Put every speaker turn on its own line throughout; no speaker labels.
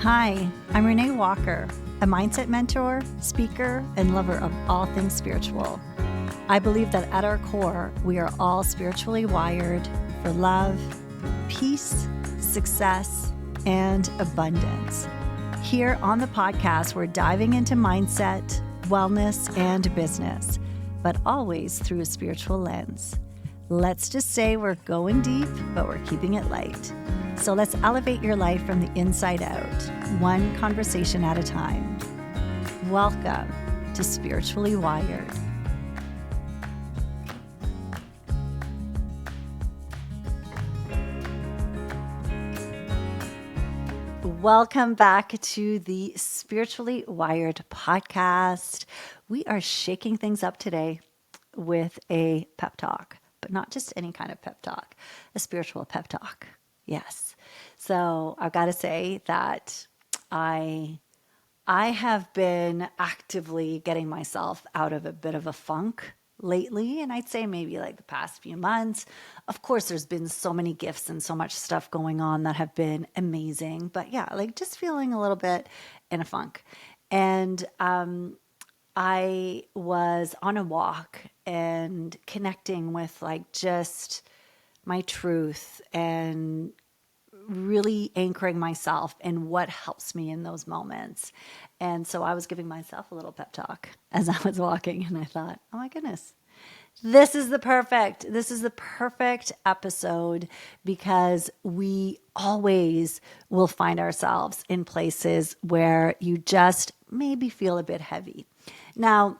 Hi, I'm Renée Walker, a mindset mentor, speaker, and lover of all things spiritual. I believe that at our core, we are all spiritually wired for love, peace, success, and abundance. Here on the podcast, we're diving into mindset, wellness, and business, but always through a spiritual lens. Let's just say we're going deep, but we're keeping it light. So let's elevate your life from the inside out, one conversation at a time. Welcome to Spiritually Wired. Welcome back to the Spiritually Wired podcast. We are shaking things up today with a pep talk, but not just any kind of pep talk, a spiritual pep talk. Yes. So I've got to say that I have been actively getting myself out of a bit of a funk lately, and I'd say maybe like the past few months. Of course, there's been so many gifts and so much stuff going on that have been amazing, but yeah, like just feeling a little bit in a funk. And I was on a walk and connecting with like just my truth and really anchoring myself in what helps me in those moments. And so I was giving myself a little pep talk as I was walking, and I thought, oh my goodness, this is the perfect episode, because we always will find ourselves in places where you just maybe feel a bit heavy. Now,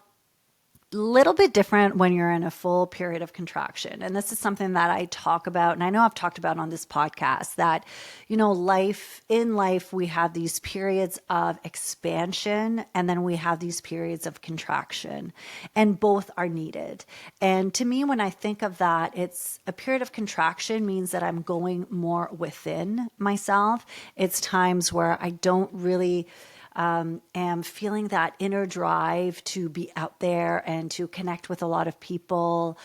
little bit different when you're in a full period of contraction. And this is something that I talk about, and I know I've talked about on this podcast, that, in life, we have these periods of expansion, and then we have these periods of contraction, and both are needed. And to me, when I think of that, it's a period of contraction means that I'm going more within myself. It's times where I don't really am feeling that inner drive to be out there and to connect with a lot of people.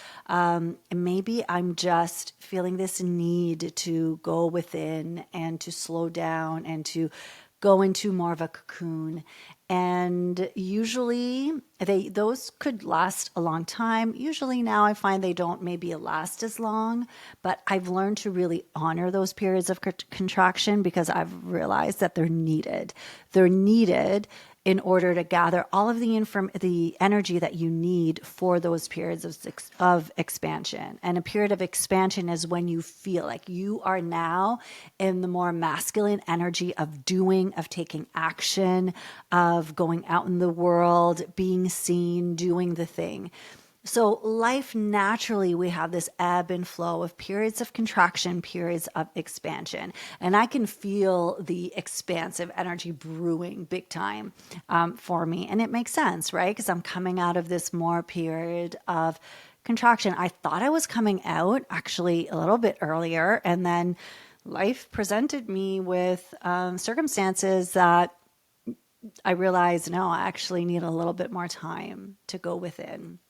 Maybe I'm just feeling this need to go within and to slow down and to go into more of a cocoon. And usually those could last a long time. Usually now I find they don't maybe last as long, but I've learned to really honor those periods of contraction, because I've realized that they're needed. They're needed in order to gather all of the energy that you need for those periods of expansion. And a period of expansion is when you feel like you are now in the more masculine energy of doing, of taking action, of going out in the world, being seen, doing the thing. So life, naturally, we have this ebb and flow of periods of contraction, periods of expansion. And I can feel the expansive energy brewing big time for me. And it makes sense, right? Because I'm coming out of this more period of contraction. I thought I was coming out actually a little bit earlier. And then life presented me with circumstances that I realized, no, I actually need a little bit more time to go within.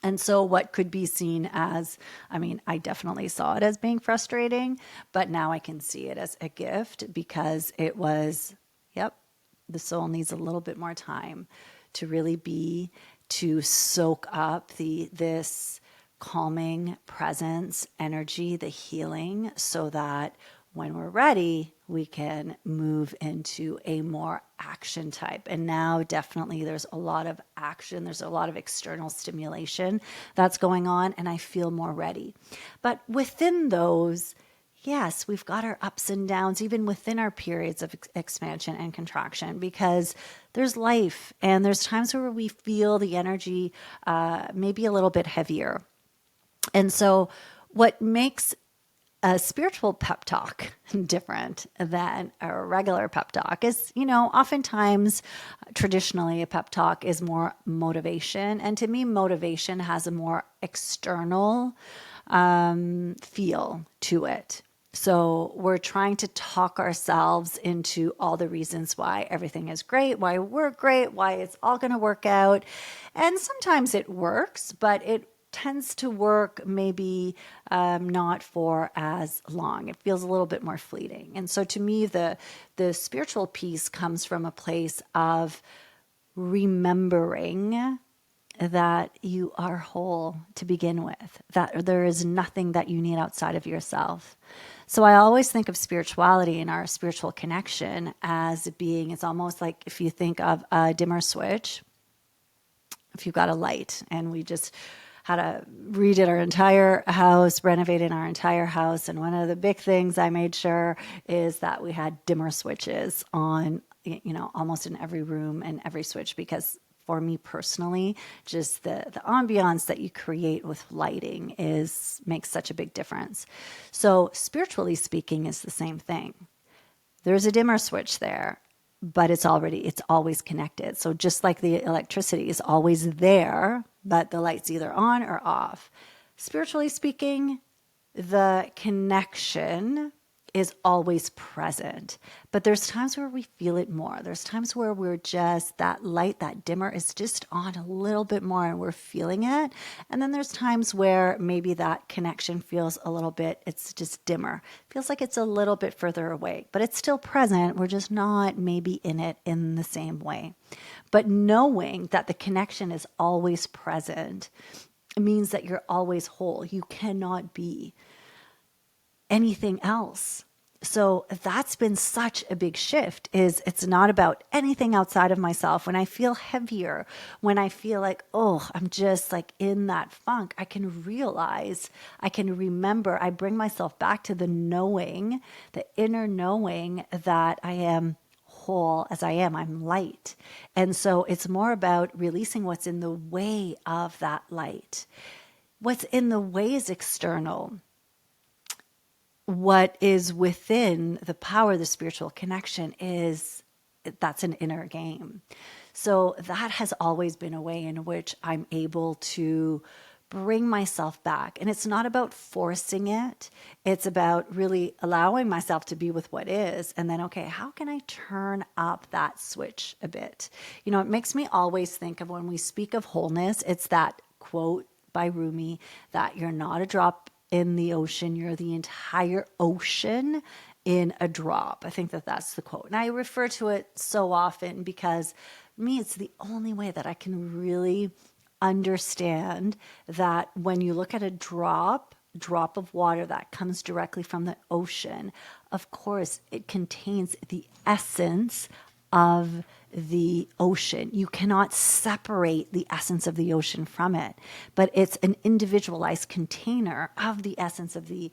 And so what could be seen as, I definitely saw it as being frustrating, but now I can see it as a gift, because it was, the soul needs a little bit more time to really to soak up this calming presence, energy, the healing, so that when we're ready, we can move into a more action type. And now definitely there's a lot of action. There's a lot of external stimulation that's going on, and I feel more ready. But within those, yes, we've got our ups and downs, even within our periods of expansion and contraction, because there's life, and there's times where we feel the energy maybe a little bit heavier. And so what makes a spiritual pep talk different than a regular pep talk is, oftentimes, traditionally, a pep talk is more motivation. And to me, motivation has a more external feel to it. So we're trying to talk ourselves into all the reasons why everything is great, why we're great, why it's all going to work out. And sometimes it works, but it tends to work maybe not for as long. It feels a little bit more fleeting. And so to me, the spiritual piece comes from a place of remembering that you are whole to begin with, that there is nothing that you need outside of yourself. So I always think of spirituality and our spiritual connection as being, it's almost like if you think of a dimmer switch, if you've got a light, and we just had to redid our entire house, renovated our entire house. And one of the big things I made sure is that we had dimmer switches on, almost in every room and every switch, because for me personally, just the ambiance that you create with lighting makes such a big difference. So spiritually speaking, is the same thing. There's a dimmer switch there, but it's always connected. So just like the electricity is always there, but the light's either on or off. Spiritually speaking, the connection is always present, but there's times where we feel it more. There's times where we're just, that light, that dimmer is just on a little bit more and we're feeling it. And then there's times where maybe that connection feels a little bit, it's just dimmer. Feels like it's a little bit further away, but it's still present. We're just not maybe in it in the same way. But knowing that the connection is always present means that you're always whole. You cannot be anything else. So that's been such a big shift, is it's not about anything outside of myself. When I feel heavier, when I feel like, oh, I'm just like in that funk, I can realize, I can remember, I bring myself back to the knowing, the inner knowing that I am whole as I am. I'm light. And so it's more about releasing what's in the way of that light. What's in the way is external. What is within the power of the spiritual connection that's an inner game. So that has always been a way in which I'm able to bring myself back. And it's not about forcing it. It's about really allowing myself to be with what is. And then, okay, how can I turn up that switch a bit? It makes me always think of when we speak of wholeness, it's that quote by Rumi that you're not a drop in the ocean, you're the entire ocean in a drop. I think that's the quote. And I refer to it so often because for me, it's the only way that I can really understand that when you look at a drop of water that comes directly from the ocean, of course, it contains the essence of the ocean. You cannot separate the essence of the ocean from it, but it's an individualized container of the essence of the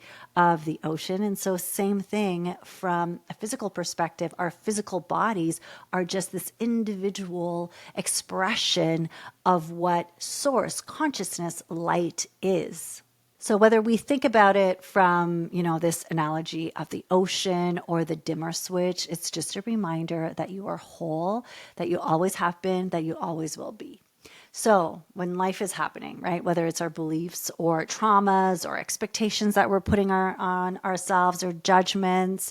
ocean. And so same thing from a physical perspective, our physical bodies are just this individual expression of what source, consciousness, light is. So whether we think about it from, this analogy of the ocean or the dimmer switch, it's just a reminder that you are whole, that you always have been, that you always will be. So when life is happening, right, whether it's our beliefs or traumas or expectations that we're putting on ourselves or judgments,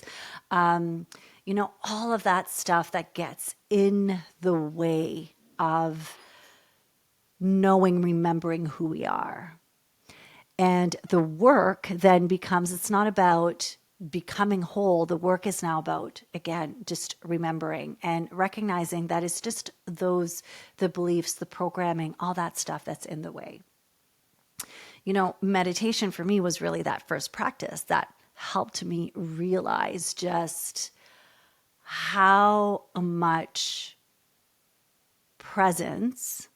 all of that stuff that gets in the way of knowing, remembering who we are. And the work then becomes, it's not about becoming whole. The work is now about, again, just remembering and recognizing that it's just the beliefs, the programming, all that stuff that's in the way. Meditation for me was really that first practice that helped me realize just how much presence,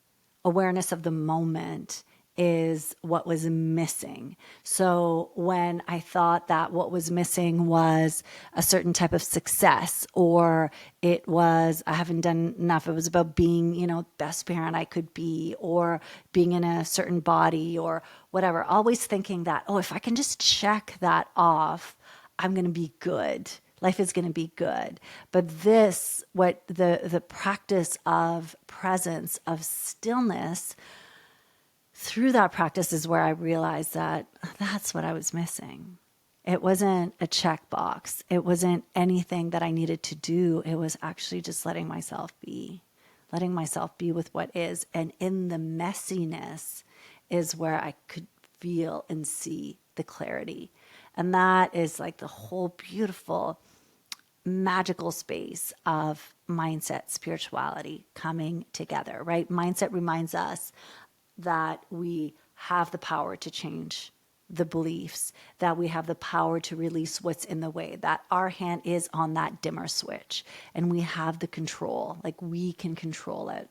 awareness of the moment is what was missing. So when I thought that what was missing was a certain type of success, or it was, I haven't done enough, it was about being, best parent I could be, or being in a certain body or whatever, always thinking that, if I can just check that off, I'm going to be good. Life is going to be good. But what the practice of presence, of stillness, through that practice is where I realized that that's what I was missing. It wasn't a checkbox. It wasn't anything that I needed to do. It was actually just letting myself be with what is. And in the messiness is where I could feel and see the clarity. And that is like the whole beautiful, magical space of mindset, spirituality coming together, right? Mindset reminds us that we have the power to change the beliefs, that we have the power to release what's in the way, that our hand is on that dimmer switch and we have the control, like we can control it.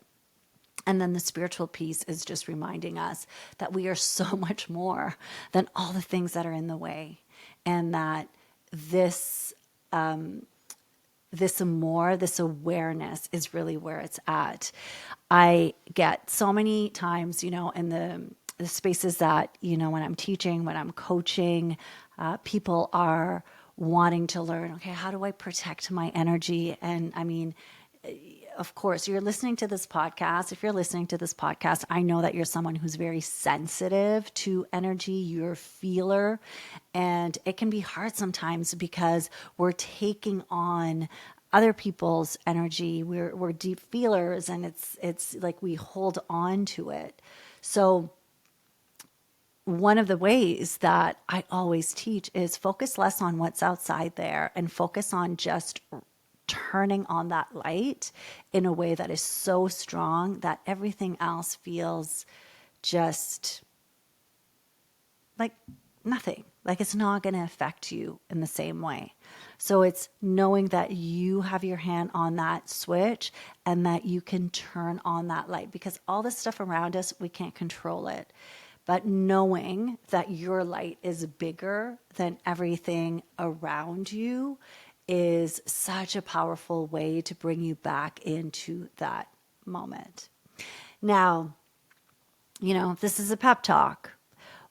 And then the spiritual piece is just reminding us that we are so much more than all the things that are in the way. And that this this awareness is really where it's at. I get so many times, in the spaces that, when I'm teaching, when I'm coaching, people are wanting to learn, okay, how do I protect my energy? And I mean, of course, you're listening to this podcast. If you're listening to this podcast, I know that you're someone who's very sensitive to energy, you're a feeler. And it can be hard sometimes because we're taking on other people's energy. We're deep feelers, and it's like we hold on to it. So one of the ways that I always teach is focus less on what's outside there and focus on just turning on that light in a way that is so strong that everything else feels just like nothing, like it's not going to affect you in the same way. So it's knowing that you have your hand on that switch and that you can turn on that light, because all this stuff around us, we can't control it. But knowing that your light is bigger than everything around you is such a powerful way to bring you back into that moment. Now, this is a pep talk.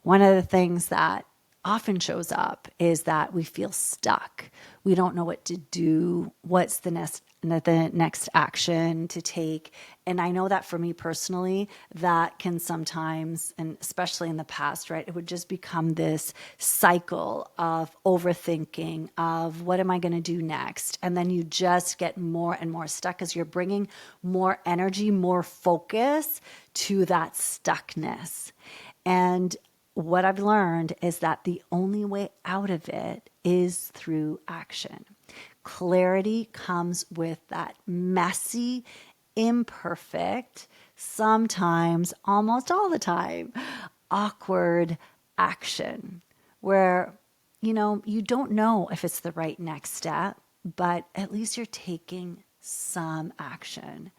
One of the things that often shows up is that we feel stuck. We don't know what to do. What's the next action to take? And I know that for me personally, that can sometimes, and especially in the past, right, it would just become this cycle of overthinking of what am I going to do next? And then you just get more and more stuck because you're bringing more energy, more focus to that stuckness. And what I've learned is that the only way out of it is through action. Clarity comes with that messy, imperfect, sometimes, almost all the time, awkward action where, you don't know if it's the right next step, but at least you're taking some action.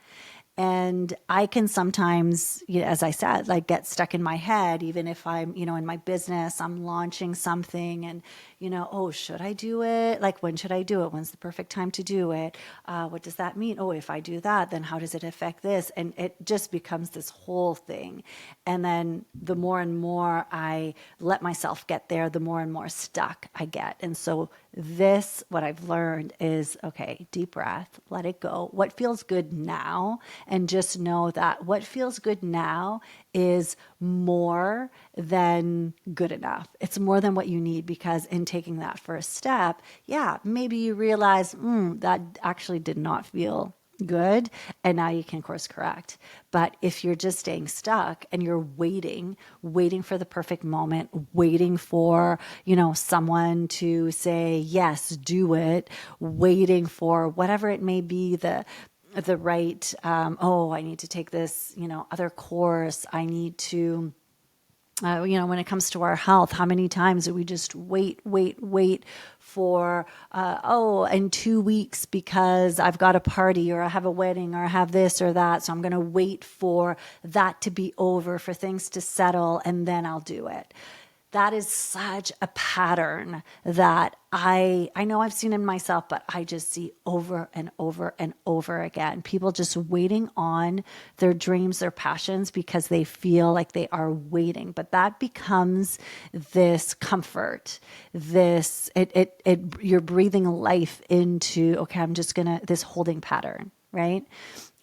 And I can sometimes, as I said, like get stuck in my head, even if I'm, in my business, I'm launching something and, oh, should I do it? Like, when should I do it? When's the perfect time to do it? What does that mean? Oh, if I do that, then how does it affect this? And it just becomes this whole thing. And then the more and more I let myself get there, the more and more stuck I get. And so what I've learned is, okay, deep breath, let it go. What feels good now? And just know that what feels good now is more than good enough. It's more than what you need, because in taking that first step, maybe you realize that actually did not feel good, and now you can course correct. But if you're just staying stuck and you're waiting for the perfect moment, waiting for, someone to say, yes, do it, waiting for whatever it may be, the right, I need to take this, other course. I need to, when it comes to our health, how many times do we just wait for, in 2 weeks because I've got a party or I have a wedding or I have this or that. So I'm going to wait for that to be over, for things to settle, and then I'll do it. That is such a pattern that I know I've seen in myself, but I just see over and over and over again. People just waiting on their dreams, their passions, because they feel like they are waiting. But that becomes this comfort, you're breathing life into, okay, I'm just gonna, this holding pattern, right?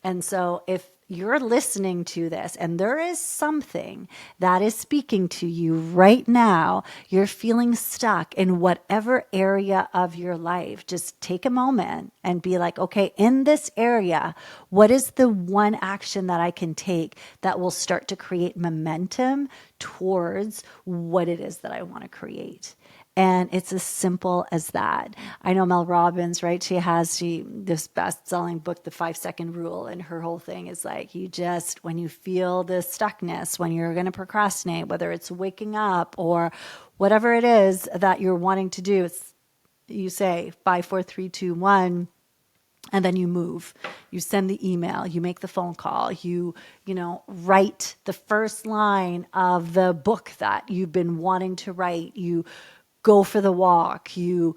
And so if you're listening to this and there is something that is speaking to you right now, you're feeling stuck in whatever area of your life, just take a moment and be like, okay, in this area, what is the one action that I can take that will start to create momentum towards what it is that I want to create? And it's as simple as that. I know Mel Robbins, right? She has this best-selling book, The 5-Second Rule, and her whole thing is like, you just, when you feel the stuckness, when you're going to procrastinate, whether it's waking up or whatever it is that you're wanting to do, you say 5, 4, 3, 2, 1. And then you move, you send the email, you make the phone call, write the first line of the book that you've been wanting to write, you go for the walk, you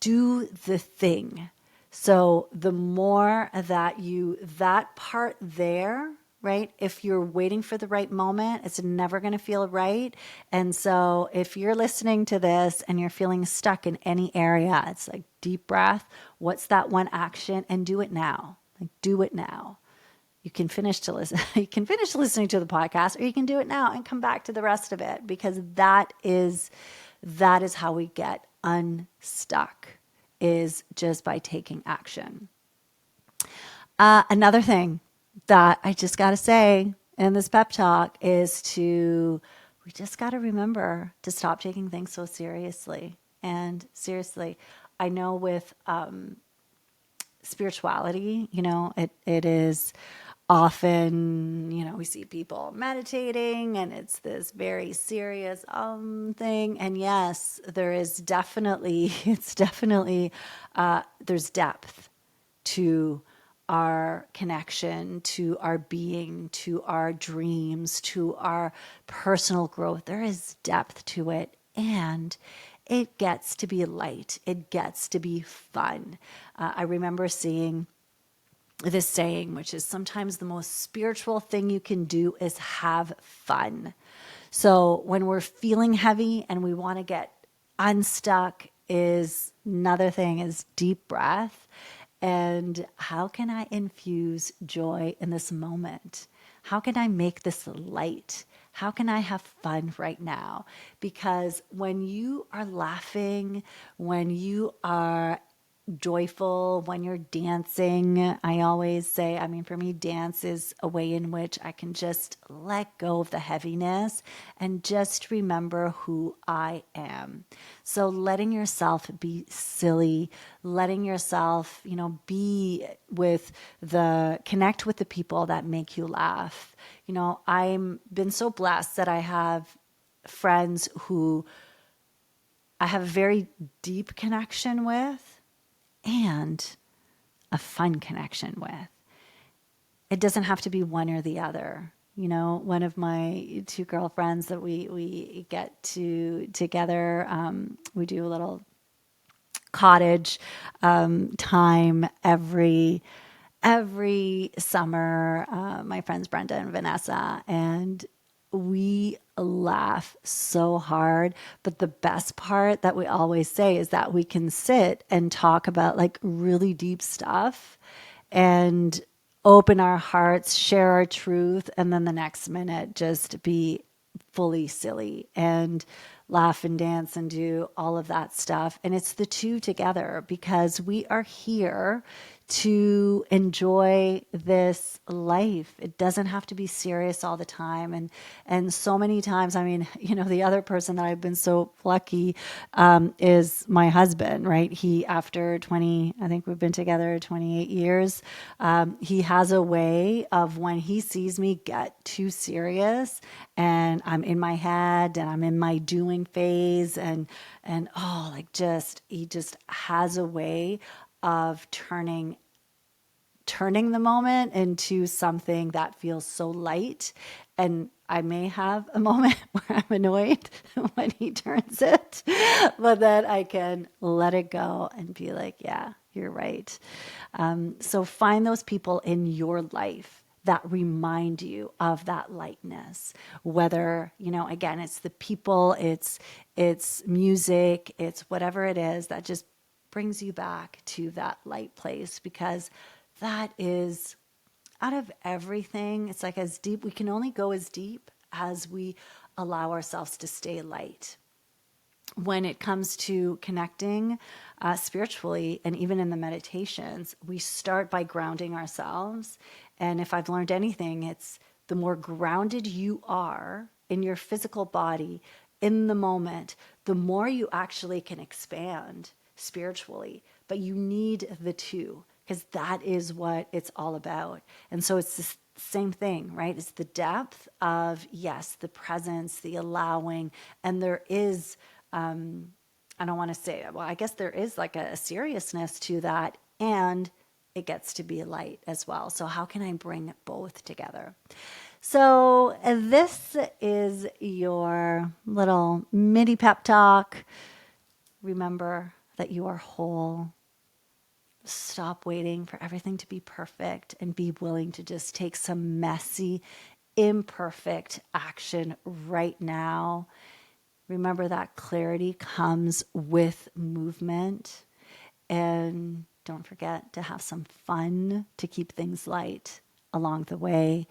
do the thing. So the more that part there, right? If you're waiting for the right moment, it's never going to feel right. And so if you're listening to this and you're feeling stuck in any area, it's like deep breath. What's that one action? And do it now. Like do it now. You can finish to listen. You can finish listening to the podcast, or you can do it now and come back to the rest of it, because that is how we get unstuck, is just by taking action. Another thing that I just got to say in this pep talk is we just got to remember to stop taking things so seriously. And seriously, I know with spirituality, it is often, we see people meditating and it's this very serious thing. And yes, there's definitely there's depth to our connection, to our being, to our dreams, to our personal growth. There is depth to it, and it gets to be light. It gets to be fun. I remember seeing this saying, which is sometimes the most spiritual thing you can do is have fun. So when we're feeling heavy and we want to get unstuck, is another thing is deep breath. And how can I infuse joy in this moment? How can I make this light? How can I have fun right now? Because when you are laughing, when you are joyful, when you're dancing, I always say, for me, dance is a way in which I can just let go of the heaviness and just remember who I am. So letting yourself be silly, letting yourself, connect with the people that make you laugh. I'm been so blessed that I have friends who I have a very deep connection with and a fun connection with. It doesn't have to be one or the other. One of my two girlfriends that we get together, we do a little cottage time every summer. My friends Brenda and Vanessa, and we laugh so hard. But the best part that we always say is that we can sit and talk about like really deep stuff and open our hearts, share our truth, and then the next minute just be fully silly and laugh and dance and do all of that stuff. And it's the two together, because we are here to enjoy this life. It doesn't have to be serious all the time. And so many times, the other person that I've been so lucky is my husband, right? He, after I think we've been together 28 years, he has a way of, when he sees me get too serious and I'm in my head and I'm in my doing phase he just has a way of turning the moment into something that feels so light. And I may have a moment where I'm annoyed when he turns it, but then I can let it go and be like, yeah, you're right. So find those people in your life that remind you of that lightness, whether, again, it's the people, it's music, it's whatever it is that just brings you back to that light place, because that is out of everything, it's like as deep, we can only go as deep as we allow ourselves to stay light. When it comes to connecting spiritually, and even in the meditations, we start by grounding ourselves. And if I've learned anything, it's the more grounded you are in your physical body in the moment, the more you actually can expand spiritually. But you need the two, because that is what it's all about. And so it's this same thing, right? It's the depth of, yes, the presence, the allowing, and there is, I don't want to say, well, I guess there is like a seriousness to that, and it gets to be light as well. So how can I bring both together? So this is your little mini pep talk. Remember that you are whole. Stop waiting for everything to be perfect and be willing to just take some messy, imperfect action right now. Remember that clarity comes with movement. And don't forget to have some fun to keep things light along the way.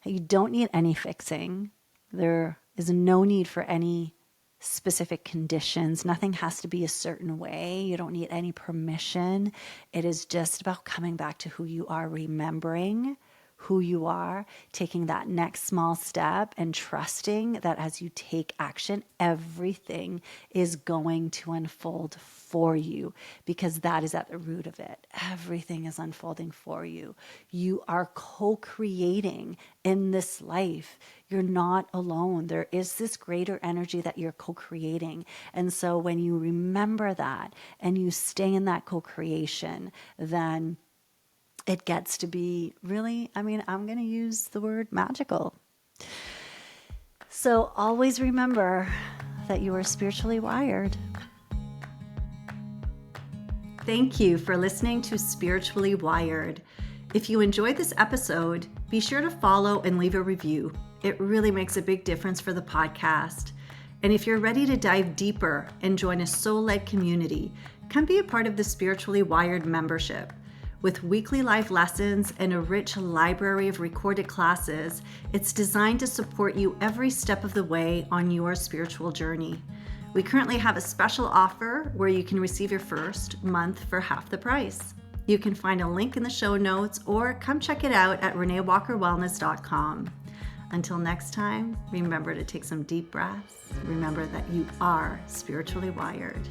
You don't need any fixing. There is no need for any specific conditions. Nothing has to be a certain way. You don't need any permission. It is just about coming back to who you are, remembering who you are, taking that next small step and trusting that as you take action, everything is going to unfold for you, because that is at the root of it. Everything is unfolding for you. You are co-creating in this life. You're not alone. There is this greater energy that you're co-creating. And so when you remember that and you stay in that co-creation, then it gets to be really, I'm going to use the word magical. So always remember that you are spiritually wired. Thank you for listening to Spiritually Wired. If you enjoyed this episode, be sure to follow and leave a review. It really makes a big difference for the podcast. And if you're ready to dive deeper and join a soul-led community, come be a part of the Spiritually Wired membership. With weekly live lessons and a rich library of recorded classes, it's designed to support you every step of the way on your spiritual journey. We currently have a special offer where you can receive your first month for half the price. You can find a link in the show notes or come check it out at reneewalkerwellness.com. Until next time, remember to take some deep breaths. Remember that you are spiritually wired.